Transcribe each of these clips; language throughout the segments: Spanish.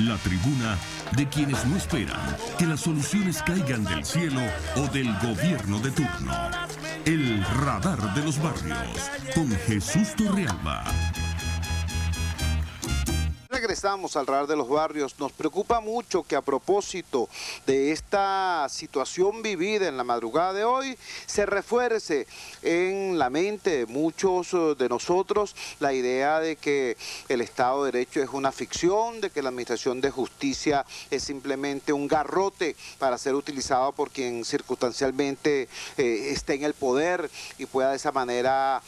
La tribuna de quienes no esperan que las soluciones caigan del cielo o del gobierno de turno. El radar de los barrios con Jesús Torrealba. Regresamos al radar de los barrios. Nos preocupa mucho que a propósito de esta situación vivida en la madrugada de hoy, se refuerce en la mente de muchos de nosotros la idea de que el Estado de Derecho es una ficción, de que la administración de justicia es simplemente un garrote para ser utilizado por quien circunstancialmente esté en el poder y pueda de esa manera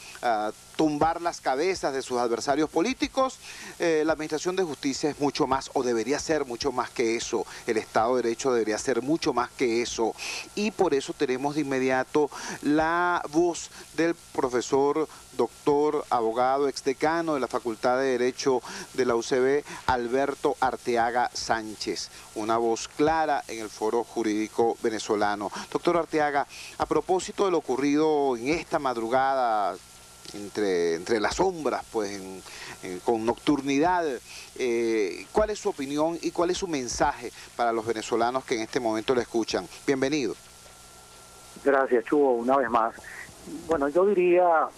tumbar las cabezas de sus adversarios políticos. La administración de justicia es mucho más, o debería ser mucho más que eso. El Estado de Derecho debería ser mucho más que eso. Y por eso tenemos de inmediato la voz del profesor, doctor, abogado, exdecano de la Facultad de Derecho de la UCB, Alberto Arteaga Sánchez. Una voz clara en el foro jurídico venezolano. Doctor Arteaga, a propósito de lo ocurrido en esta madrugada, entre las sombras, pues con nocturnidad, ¿cuál es su opinión y cuál es su mensaje para los venezolanos que en este momento le escuchan? Bienvenido. Gracias, Chugo, una vez más. Bueno, yo diría,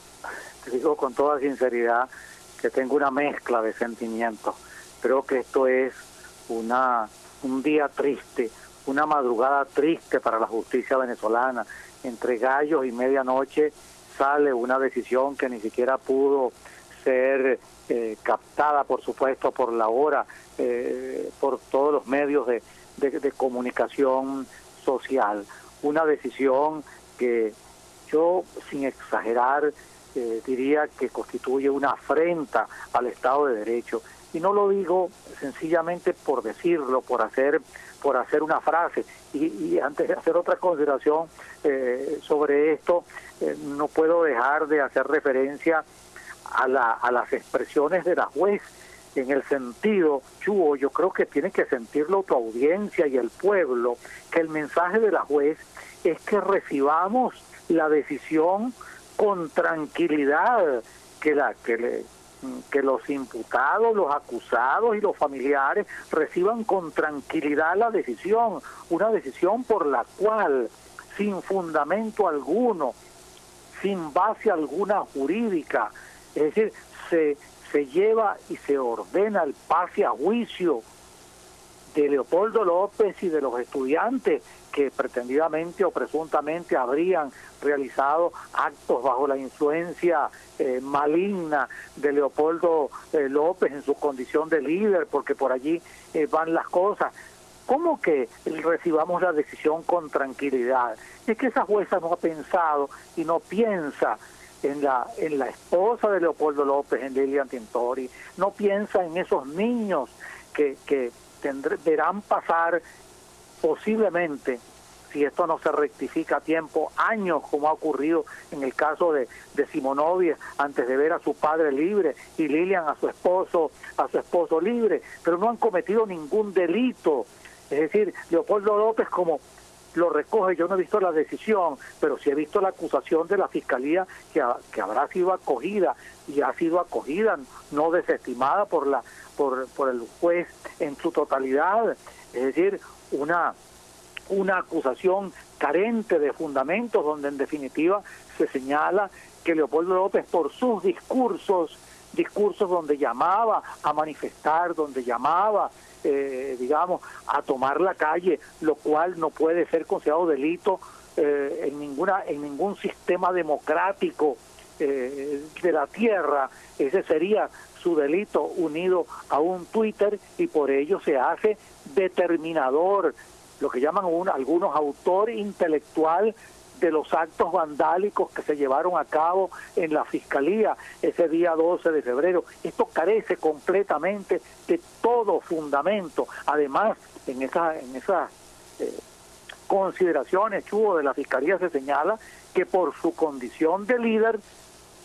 te digo con toda sinceridad, que tengo una mezcla de sentimientos. Creo que esto es un día triste, una madrugada triste para la justicia venezolana. Entre gallos y medianoche sale una decisión que ni siquiera pudo ser captada, por supuesto, por la hora, por todos los medios de comunicación social. Una decisión que yo, sin exagerar, diría que constituye una afrenta al Estado de Derecho. Y no lo digo sencillamente por decirlo, por hacer una frase. Y antes de hacer otra consideración sobre esto, no puedo dejar de hacer referencia a las expresiones de la juez, en el sentido, Chugo, yo creo que tiene que sentirlo tu audiencia y el pueblo, que el mensaje de la juez es que recibamos la decisión con tranquilidad, que los imputados, los acusados y los familiares reciban con tranquilidad la decisión, una decisión por la cual, sin fundamento alguno, sin base alguna jurídica, es decir, se lleva y se ordena el pase a juicio de Leopoldo López y de los estudiantes que pretendidamente o presuntamente habrían realizado actos bajo la influencia maligna de Leopoldo López en su condición de líder, porque por allí van las cosas. ¿Cómo que recibamos la decisión con tranquilidad? Es que esa jueza no ha pensado y no piensa en la esposa de Leopoldo López, en Lilian Tintori, no piensa en esos niños que verán pasar posiblemente, si esto no se rectifica a tiempo, años, como ha ocurrido en el caso de Simonovia, antes de ver a su padre libre, y Lilian a su esposo libre, pero no han cometido ningún delito. Es decir, Leopoldo López, como lo recoge, yo no he visto la decisión, pero sí he visto la acusación de la Fiscalía que habrá sido acogida, y ha sido acogida, no desestimada por el juez en su totalidad. Es decir, una acusación carente de fundamentos, donde en definitiva se señala que Leopoldo López, por sus discursos donde llamaba a manifestar, donde llamaba a tomar la calle, lo cual no puede ser considerado delito en ningún sistema democrático de la tierra. Ese sería su delito unido a un Twitter, y por ello se hace determinador, lo que llaman algunos autor intelectual de los actos vandálicos que se llevaron a cabo en la Fiscalía ese día 12 de febrero. Esto carece completamente de todo fundamento. Además, en esas consideraciones, Chugo, de la Fiscalía se señala que por su condición de líder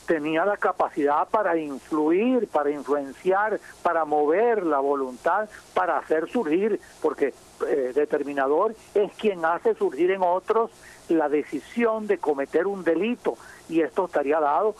tenía la capacidad para influir, para influenciar, para mover la voluntad, para hacer surgir, porque determinador es quien hace surgir en otros la decisión de cometer un delito, y esto estaría dado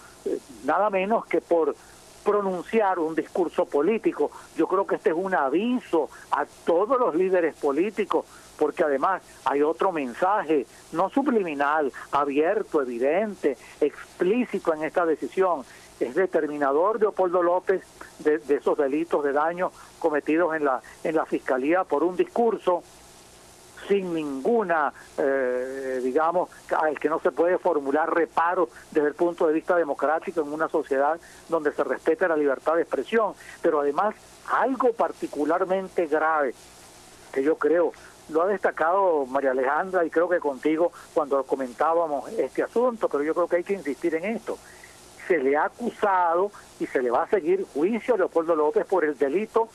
nada menos que por pronunciar un discurso político. Yo creo que este es un aviso a todos los líderes políticos, porque además hay otro mensaje, no subliminal, abierto, evidente, explícito en esta decisión. Es determinador Leopoldo López de esos delitos de daño cometidos en la Fiscalía por un discurso sin ninguna, digamos, al que no se puede formular reparo desde el punto de vista democrático en una sociedad donde se respeta la libertad de expresión. Pero además, algo particularmente grave, que yo creo, lo ha destacado María Alejandra y creo que contigo cuando comentábamos este asunto, pero yo creo que hay que insistir en esto. Se le ha acusado y se le va a seguir juicio a Leopoldo López por el delito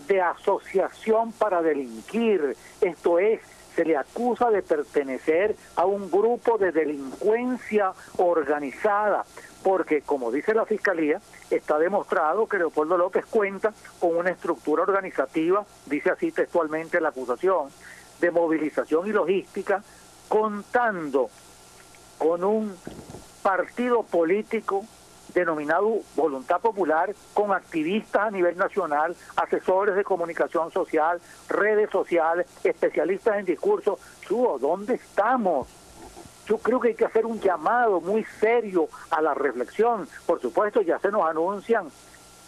de asociación para delinquir. Esto es, se le acusa de pertenecer a un grupo de delincuencia organizada, porque, como dice la Fiscalía, está demostrado que Leopoldo López cuenta con una estructura organizativa, dice así textualmente la acusación, de movilización y logística, contando con un partido político denominado Voluntad Popular, con activistas a nivel nacional, asesores de comunicación social, redes sociales, especialistas en discurso. Chugo, ¿dónde estamos? Yo creo que hay que hacer un llamado muy serio a la reflexión. Por supuesto, ya se nos anuncian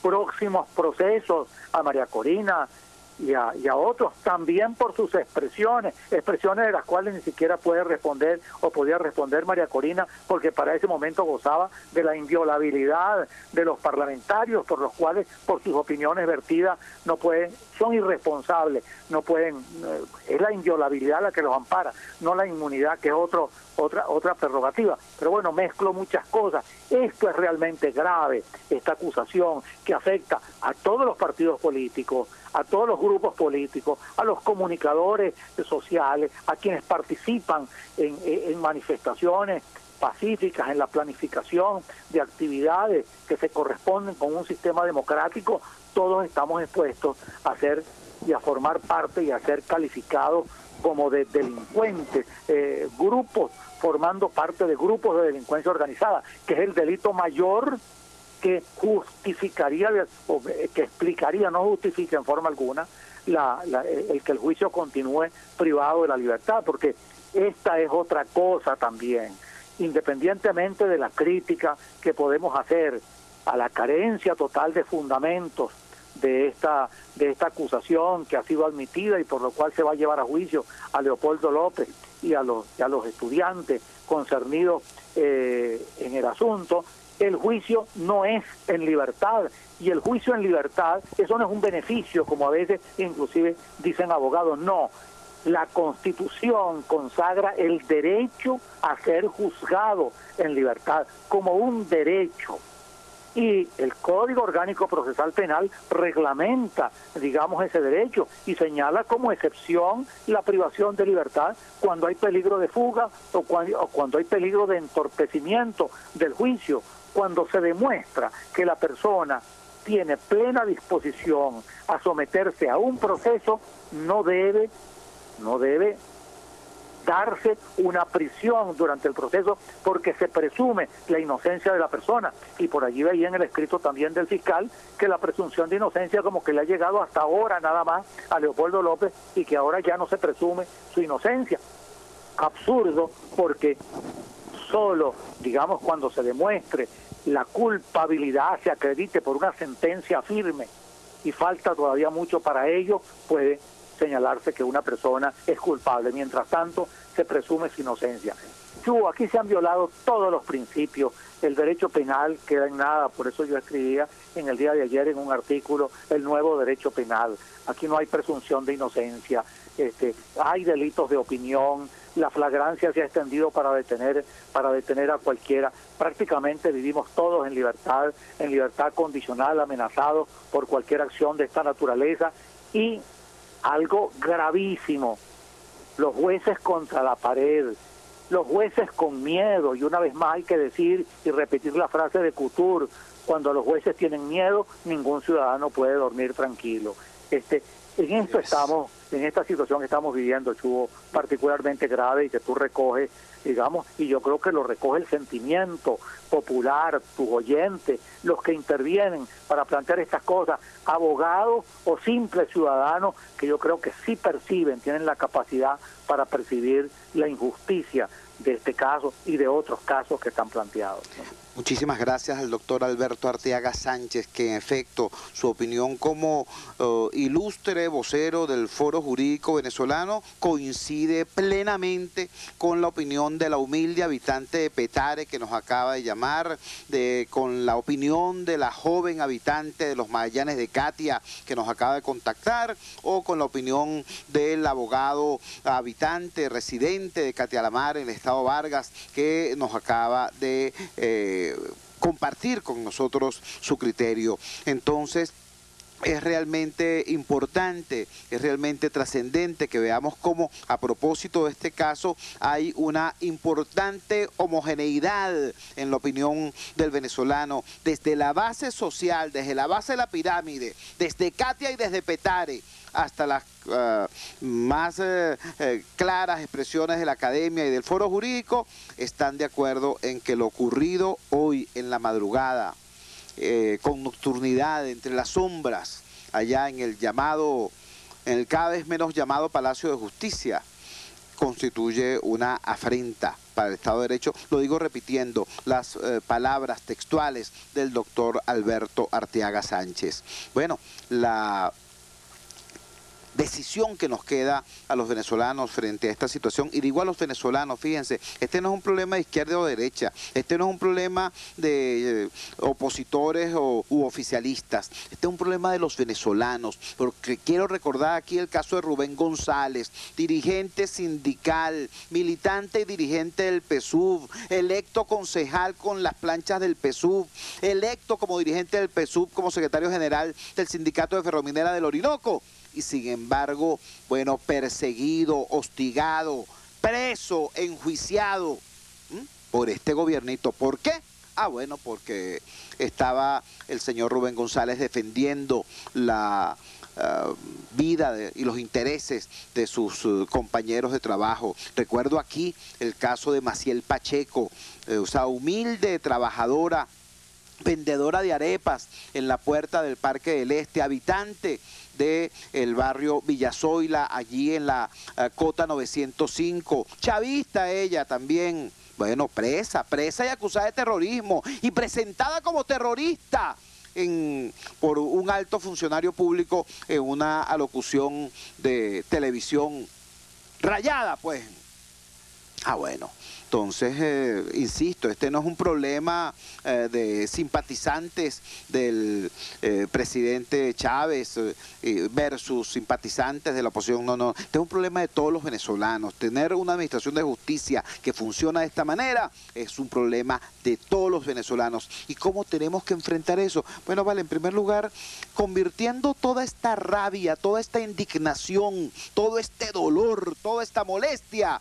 próximos procesos a María Corina y a otros, también por sus expresiones de las cuales ni siquiera puede responder o podía responder María Corina, porque para ese momento gozaba de la inviolabilidad de los parlamentarios, por los cuales por sus opiniones vertidas no pueden, son irresponsables, no pueden, es la inviolabilidad la que los ampara, no la inmunidad, que es otra prerrogativa. Pero bueno, mezclo muchas cosas. Esto es realmente grave, esta acusación que afecta a todos los partidos políticos, a todos los grupos políticos, a los comunicadores sociales, a quienes participan en manifestaciones pacíficas, en la planificación de actividades que se corresponden con un sistema democrático. Todos estamos expuestos a ser y a formar parte y a ser calificados como de delincuentes, grupos formando parte de grupos de delincuencia organizada, que es el delito mayor que justificaría, o que explicaría, no justifica en forma alguna, el que el juicio continúe privado de la libertad, porque esta es otra cosa también, independientemente de la crítica que podemos hacer a la carencia total de fundamentos de esta acusación que ha sido admitida y por lo cual se va a llevar a juicio a Leopoldo López y a los estudiantes concernidos en el asunto. El juicio no es en libertad, y el juicio en libertad, eso no es un beneficio, como a veces inclusive dicen abogados, no. La Constitución consagra el derecho a ser juzgado en libertad como un derecho. Y el Código Orgánico Procesal Penal reglamenta, digamos, ese derecho y señala como excepción la privación de libertad cuando hay peligro de fuga o cuando hay peligro de entorpecimiento del juicio, cuando se demuestra que la persona tiene plena disposición a someterse a un proceso, no debe darse una prisión durante el proceso, porque se presume la inocencia de la persona. Y por allí veía en el escrito también del fiscal que la presunción de inocencia como que le ha llegado hasta ahora nada más a Leopoldo López y que ahora ya no se presume su inocencia. Absurdo, porque solo, digamos, cuando se demuestre la culpabilidad, se acredite por una sentencia firme y falta todavía mucho para ello, puede señalarse que una persona es culpable. Mientras tanto, se presume su inocencia. Aquí se han violado todos los principios. El derecho penal queda en nada. Por eso yo escribía en el día de ayer en un artículo el nuevo derecho penal. Aquí no hay presunción de inocencia. Hay delitos de opinión. La flagrancia se ha extendido para detener a cualquiera. Prácticamente vivimos todos en libertad condicional, amenazados por cualquier acción de esta naturaleza. Y algo gravísimo, los jueces contra la pared, los jueces con miedo, y una vez más hay que decir y repetir la frase de Couture: cuando los jueces tienen miedo, ningún ciudadano puede dormir tranquilo. En esto estamos, en esta situación que estamos viviendo, Chugo, particularmente grave y que tú recoges, digamos, y yo creo que lo recoge el sentimiento popular, tus oyentes, los que intervienen para plantear estas cosas, abogados o simples ciudadanos que yo creo que sí perciben, tienen la capacidad para percibir la injusticia de este caso y de otros casos que están planteados, ¿no? Muchísimas gracias al doctor Alberto Arteaga Sánchez, que en efecto su opinión como ilustre vocero del Foro Jurídico Venezolano coincide plenamente con la opinión de la humilde habitante de Petare que nos acaba de llamar, con la opinión de la joven habitante de los Magallanes de Catia que nos acaba de contactar, o con la opinión del abogado habitante, residente de Catia la Mar en el estado Vargas, que nos acaba de compartir con nosotros su criterio. Entonces, es realmente importante, es realmente trascendente que veamos cómo a propósito de este caso hay una importante homogeneidad en la opinión del venezolano, desde la base social, desde la base de la pirámide, desde Catia y desde Petare, hasta las más claras expresiones de la academia y del foro jurídico, están de acuerdo en que lo ocurrido hoy en la madrugada, con nocturnidad, entre las sombras, allá en el cada vez menos llamado Palacio de Justicia, constituye una afrenta para el Estado de Derecho. Lo digo repitiendo las palabras textuales del doctor Alberto Arteaga Sánchez. Bueno, la decisión que nos queda a los venezolanos frente a esta situación, y digo a los venezolanos, fíjense, este no es un problema de izquierda o derecha, este no es un problema de opositores u oficialistas, este es un problema de los venezolanos, porque quiero recordar aquí el caso de Rubén González, dirigente sindical, militante y dirigente del PSUV, electo concejal con las planchas del PSUV, electo como dirigente del PSUV, como secretario general del Sindicato de Ferrominera del Orinoco, y sin embargo, bueno, perseguido, hostigado, preso, enjuiciado por este gobiernito. ¿Por qué? Ah, bueno, porque estaba el señor Rubén González defendiendo la vida y los intereses de sus compañeros de trabajo. Recuerdo aquí el caso de Maciel Pacheco, o sea, humilde trabajadora, vendedora de arepas en la puerta del Parque del Este, habitante del barrio Villazoila, allí en la Cota 905, chavista ella también, bueno, presa y acusada de terrorismo y presentada como terrorista por un alto funcionario público en una alocución de televisión rayada, pues. Ah, bueno. Entonces, insisto, este no es un problema de simpatizantes del presidente Chávez versus simpatizantes de la oposición, no, este es un problema de todos los venezolanos. Tener una administración de justicia que funciona de esta manera es un problema de todos los venezolanos. ¿Y cómo tenemos que enfrentar eso? Bueno, vale, en primer lugar, convirtiendo toda esta rabia, toda esta indignación, todo este dolor, toda esta molestia,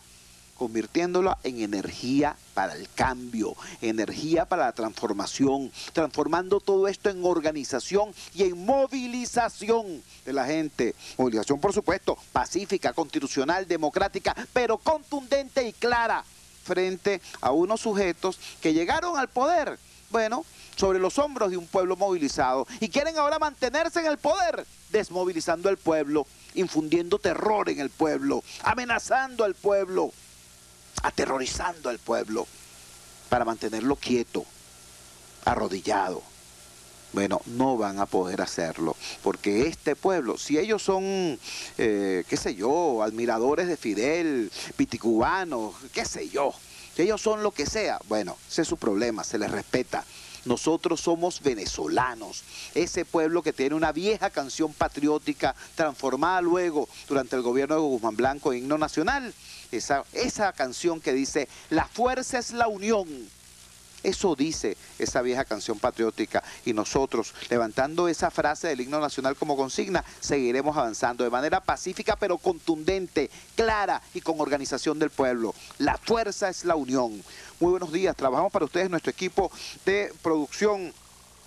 convirtiéndola en energía para el cambio, energía para la transformación, transformando todo esto en organización y en movilización de la gente. Movilización, por supuesto, pacífica, constitucional, democrática, pero contundente y clara frente a unos sujetos que llegaron al poder, bueno, sobre los hombros de un pueblo movilizado y quieren ahora mantenerse en el poder, desmovilizando al pueblo, infundiendo terror en el pueblo, amenazando al pueblo, aterrorizando al pueblo para mantenerlo quieto, arrodillado. Bueno, no van a poder hacerlo, porque este pueblo, si ellos son, qué sé yo, admiradores de Fidel, piticubanos, qué sé yo, si ellos son lo que sea, bueno, ese es su problema, se les respeta. Nosotros somos venezolanos, ese pueblo que tiene una vieja canción patriótica transformada luego durante el gobierno de Guzmán Blanco en himno nacional, esa canción que dice, la fuerza es la unión. Eso dice esa vieja canción patriótica, y nosotros, levantando esa frase del himno nacional como consigna, seguiremos avanzando de manera pacífica pero contundente, clara y con organización del pueblo. La fuerza es la unión. Muy buenos días, trabajamos para ustedes nuestro equipo de producción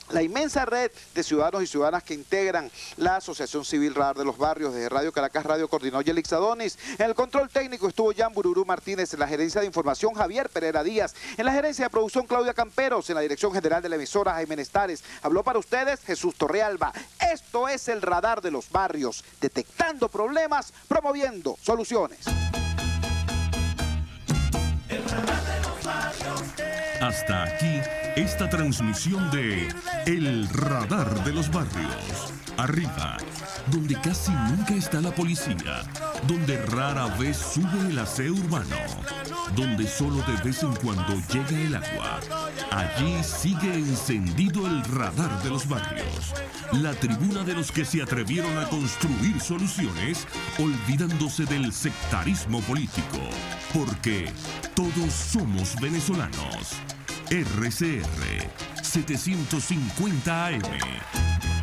la inmensa red de ciudadanos y ciudadanas que integran la Asociación Civil Radar de los Barrios. Desde Radio Caracas Radio coordinó Yelix Adonis. En el control técnico estuvo Jan Bururú Martínez. En la gerencia de información Javier Pereira Díaz. En la gerencia de producción Claudia Camperos. En la dirección general de la emisora Jaime Nestares. Habló para ustedes Jesús Torrealba. Esto es el Radar de los Barrios, detectando problemas, promoviendo soluciones. Hasta aquí esta transmisión de El Radar de los Barrios. Arriba, donde casi nunca está la policía, donde rara vez sube el aseo urbano, donde solo de vez en cuando llega el agua. Allí sigue encendido el Radar de los Barrios, la tribuna de los que se atrevieron a construir soluciones, olvidándose del sectarismo político, porque todos somos venezolanos. RCR 750 AM.